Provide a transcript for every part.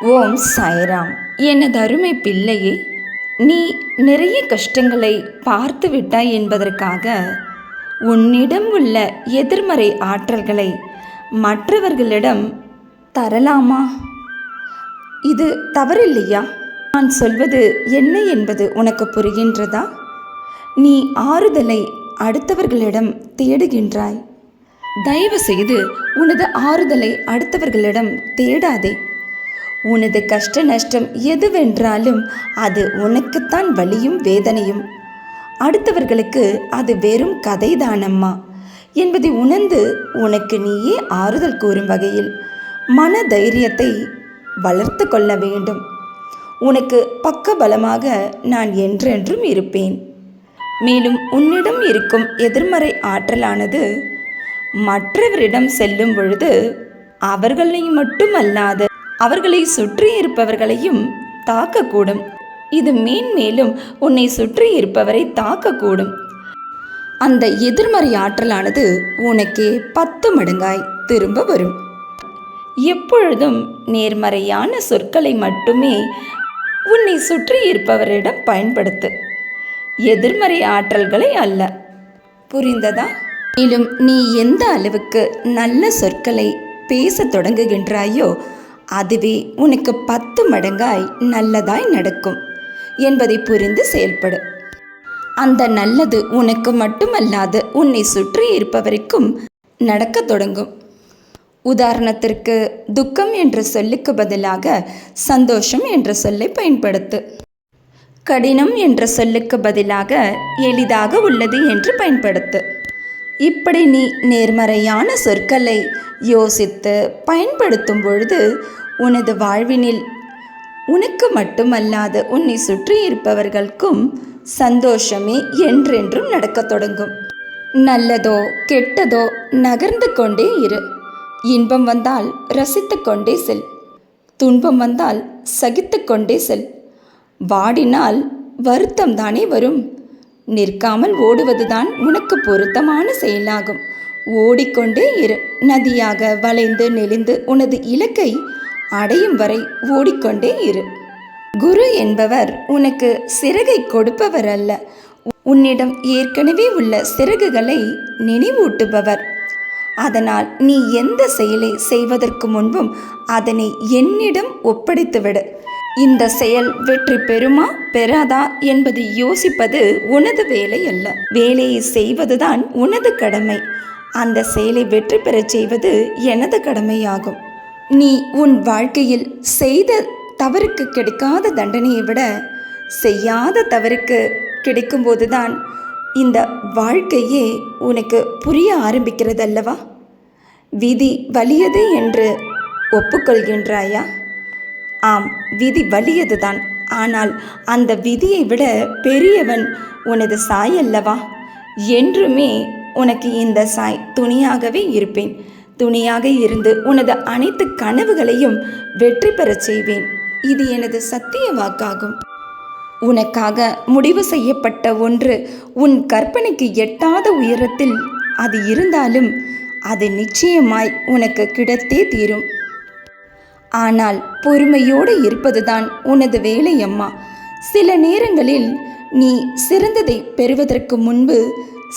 ஓம் சாய்ராம். எனது அருமை பிள்ளையே, நீ நிறைய கஷ்டங்களை பார்த்து விட்டாய் என்பதற்காக உன்னிடம் உள்ள எதிர்மறை ஆற்றல்களை மற்றவர்களிடம் தரலாமா? இது தவறில்லையா? நான் சொல்வது என்ன என்பது உனக்கு புரிகின்றதா? நீ ஆறுதலை அடுத்தவர்களிடம் தேடுகின்றாய். தயவு செய்து உனது ஆறுதலை அடுத்தவர்களிடம் தேடாதே. உனது கஷ்ட நஷ்டம் எதுவென்றாலும் அது உனக்குத்தான் வலியும் வேதனையும். அடுத்தவர்களுக்கு அது வெறும் கதைதானம்மா என்பதை உணர்ந்து உனக்கு நீயே ஆறுதல் கூறும் வகையில் மன தைரியத்தை வளர்த்து கொள்ள வேண்டும். உனக்கு பக்க பலமாக நான் என்றென்றும் இருப்பேன். மேலும் உன்னிடம் இருக்கும் எதிர்மறை ஆற்றலானது மற்றவரிடம் செல்லும் பொழுது அவர்களை மட்டுமல்லாத அவர்களை சுற்றி இருப்பவர்களையும் தாக்கக்கூடும். இது மேன்மேலும் உன்னை சுற்றி இருப்பவரை தாக்கக்கூடும். அந்த எதிர்மறை ஆற்றலானது உனக்கே 10 மடங்காய் திரும்ப வரும். எப்பொழுதும் நேர்மறையான சொற்களை மட்டுமே உன்னை சுற்றி இருப்பவரிடம் பயன்படுத்து, எதிர்மறை ஆற்றல்களை அல்ல. புரிந்ததா? மேலும் நீ எந்த அளவுக்கு நல்ல சொற்களை பேச தொடங்குகின்றாயோ அதுவே உனக்கு 10 மடங்காய் நல்லதாய் நடக்கும் என்பதை புரிந்து செயல்படு. அந்த நல்லது உனக்கு மட்டுமல்லாது உன்னை சுற்றி இருப்பவருக்கும் நடக்க தொடங்கும். உதாரணத்திற்கு, துக்கம் என்ற சொல்லுக்கு பதிலாக சந்தோஷம் என்ற சொல்லை பயன்படுத்து. கடினம் என்ற சொல்லுக்கு பதிலாக எளிதாக உள்ளது என்று பயன்படுத்து. இப்படி நீ நேர்மறையான சொற்களை யோசித்து பயன்படுத்தும் பொழுது உனது வாழ்வினில் உனக்கு மட்டுமல்லாது உன்னை சுற்றி இருப்பவர்களுக்கும் சந்தோஷமே என்றென்றும் நடக்க தொடங்கும். நல்லதோ கெட்டதோ நகர்ந்து கொண்டே இரு. இன்பம் வந்தால் ரசித்து கொண்டே செல், துன்பம் வந்தால் சகித்து கொண்டே செல். வாடினால் வருத்தம் தானே வரும். நிற்காமல் ஓடுவதுதான் உனக்கு பொருத்தமான செயலாகும். ஓடிக்கொண்டே இரு. நதியாக வளைந்து நெளிந்து உனது இலக்கை அடையும் வரை ஓடிக்கொண்டே இரு. குரு என்பவர் உனக்கு சிறகை கொடுப்பவர் அல்ல, உன்னிடம் ஏற்கனவே உள்ள சிறகுகளை நினைவூட்டுபவர். அதனால் நீ எந்த செயலை செய்வதற்கு முன்பும் அதனை என்னிடம் ஒப்படைத்துவிடு. இந்த செயல் வெற்றி பெறுமா பெறாதா என்பதை யோசிப்பது உனது வேலை அல்ல. வேலையை செய்வதுதான் உனது கடமை. அந்த செயலை வெற்றி பெறச் செய்வது எனது கடமையாகும். நீ உன் வாழ்க்கையில் செய்த தவறுக்கு கிடைக்காத தண்டனையை விட செய்யாத தவறுக்கு கிடைக்கும்போதுதான் இந்த வாழ்க்கையே உனக்கு புரிய ஆரம்பிக்கிறது அல்லவா? விதி வலியது என்று ஒப்புக்கொள்கின்றாயா? ஆம், விதி வலியதுதான். ஆனால் அந்த விதியை விட பெரியவன் உனது சாய் அல்லவா? என்றுமே உனக்கு இந்த சாய் துணையாகவே இருப்பேன். துணையாக இருந்து உனது அனைத்து கனவுகளையும் வெற்றி பெறச் செய்வேன். இது எனது சத்திய வாக்காகும். உனக்காக முடிவு செய்யப்பட்ட ஒன்று உன் கற்பனைக்கு எட்டாத உயரத்தில் அது இருந்தாலும் அது நிச்சயமாய் உனக்கு கிடைத்தே தீரும். ஆனால் பொறுமையோடு இருப்பதுதான் உனது வேலை அம்மா. சில நேரங்களில் நீ சிறந்ததை பெறுவதற்கு முன்பு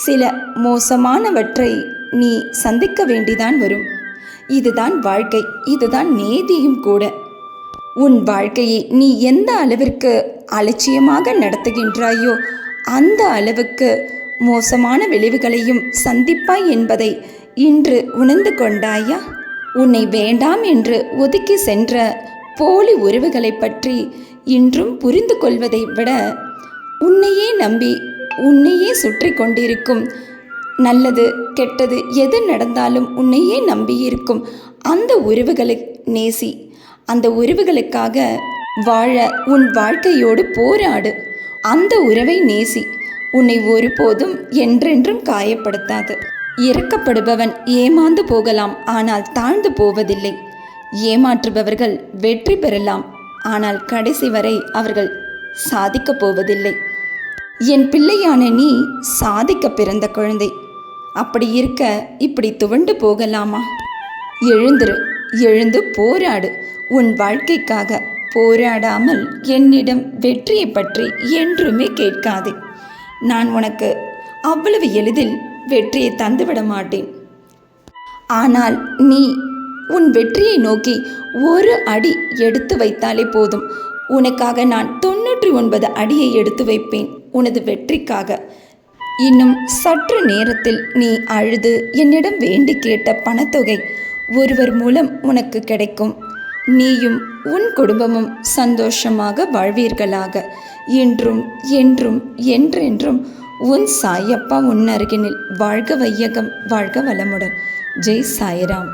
சில மோசமானவற்றை நீ சந்திக்க வேண்டிதான் வரும். இதுதான் வாழ்க்கை, இதுதான் நீதியும் கூட. உன் வாழ்க்கையை நீ எந்த அளவிற்கு அலட்சியமாக நடத்துகின்றாயோ அந்த அளவுக்கு மோசமான விளைவுகளையும் சந்திப்பாய் என்பதை இன்று உணர்ந்து கொண்டாயா? உன்னை வேண்டாம் என்று ஒதுக்கி சென்ற போலி உறவுகளை பற்றி இன்றும் புரிந்து கொள்வதை விட உன்னையே நம்பி உன்னையே சுற்றி கொண்டிருக்கும், நல்லது கெட்டது எது நடந்தாலும் உன்னையே நம்பியிருக்கும் அந்த உறவுகளை நேசி. அந்த உறவுகளுக்காக வாழ உன் வாழ்க்கையோடு போராடு. அந்த உறவை நேசி. உன்னை ஒருபோதும் என்றென்றும் காயப்படுத்தாது. இறக்கப்படுபவன் ஏமாந்து போகலாம், ஆனால் தாழ்ந்து போவதில்லை. ஏமாற்றுபவர்கள் வெற்றி பெறலாம், ஆனால் கடைசி வரை அவர்கள் சாதிக்கப் போவதில்லை. என் பிள்ளையான நீ சாதிக்க பிறந்த குழந்தை. அப்படி இருக்க இப்படி துவண்டு போகலாமா? எழுந்துரு, எழுந்து போராடு. உன் வாழ்க்கைக்காக போராடாமல் என்னிடம் வெற்றியை பற்றி என்றுமே கேட்காதே. நான் உனக்கு அவ்வளவு எளிதில் வெற்றியை தந்துவிட மாட்டேன். ஆனால் நீ உன் வெற்றியை நோக்கி ஒரு அடி எடுத்து வைத்தாலே போதும். உனக்காக நான் 99 அடியை எடுத்து வைப்பேன் உனது வெற்றிக்காக. இன்னும் சற்று நேரத்தில் நீ அழுது என்னிடம் வேண்டி கேட்ட பணத்தொகை ஒருவர் மூலம் உனக்கு கிடைக்கும். நீயும் உன் குடும்பமும் சந்தோஷமாக வாழ்வீர்களாக. இன்றும் என்றும் என்றென்றும் உன் சாயப்பா உன் அருகினில். வாழ்க வையகம், வாழ்க வளமுடன். ஜெய் சாய்ராம்.